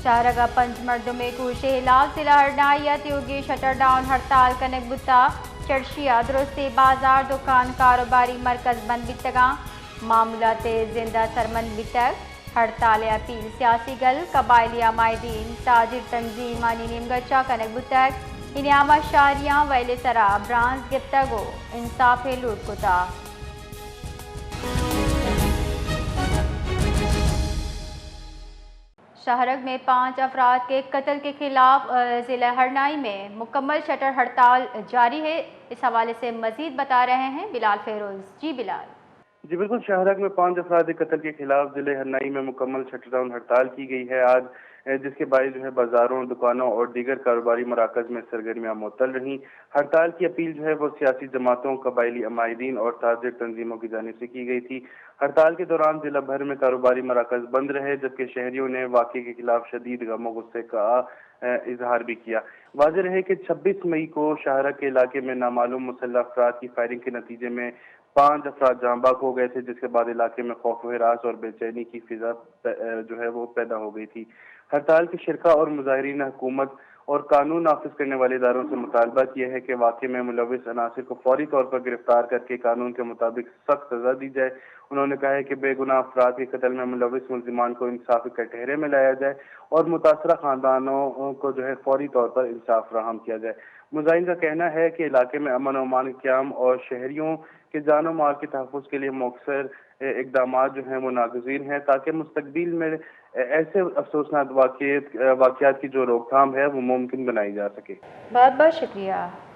शाहरगा पंचमर्दमे को शहलाव जिला हरनायत योगी shutter down हड़ताल कनक बुता चर्शिया दुरुस्ती बाजार दुकान कारोबारी मरकज बंद बितगा मामूलात जिंदा सरमन बितक हड़ताल अपील सियासी गल कबायली अमायदीन ताजिर तंजीम आनी निमगचा कनक बुतक इनामा शारियां वैले सरा ब्रांस गिफ्तगो इंसाफ लूट कुता। शाहरग में 5 अफराद के कत्ल के खिलाफ ज़िला हरनाई में मुकम्मल शटर हड़ताल जारी है। इस हवाले से मजीद बता रहे हैं बिलाल फेरोज। जी बिलाल। जी बिल्कुल, शाहरग में 5 अफराद कत्ल के खिलाफ जिले हरनाई में मुकम्मल शटरडाउन हड़ताल की गई है आज, जिसके बायस बाजारों, दुकानों और दीगर कारोबारी मराकज में सरगर्मियां मुअत्तल रहीं। हड़ताल की अपील वो सियासी जमातों, कबायली अमायदीन और ताजिर तंजीमों की जानिब से की गई थी। हड़ताल के दौरान जिला भर में कारोबारी मराकज बंद रहे, जबकि शहरियों ने वाक़े के खिलाफ शदीद गम गुस्से का इजहार भी किया। वाज़ेह रहे कि 26 मई को शाहरग के इलाके में नामालूम मुसल्लह अफराद की फायरिंग के नतीजे में 5 अफराद जाँ बाग हो गए थे, जिसके बाद इलाके में खौफ व हिरास और बेचैनी की फिजा वो पैदा हो गई थी। हड़ताल के शिरका और मुजाहिरीन ने हुकूमत और कानून नाफिज करने वाले इदारों से मुतालबा किया है कि वाक़े में मुलविस अनासिर को फौरी तौर पर गिरफ्तार करके कानून के मुताबिक सख्त सजा दी जाए। उन्होंने कहा है कि बेगुनाह अफराद के कत्ल में मुलविस मुल्जिमान को इंसाफ के कटहरे में लाया जाए और मुतासरा खानदानों को फौरी तौर पर इंसाफ फराहम किया जाए। मुजाहिरीन का कहना है कि इलाके में अमन और अमान क़याम और शहरियों के जान और माल के तहफ़्फ़ुज़ के लिए मौक़र इक़दामात वो नागज़ीर हैं, ताकि मुस्तक़बिल में ऐसे अफसोसनाक वाक़यात की जो रोकथाम है वो मुमकिन बनाई जा सके। बहुत बहुत शुक्रिया।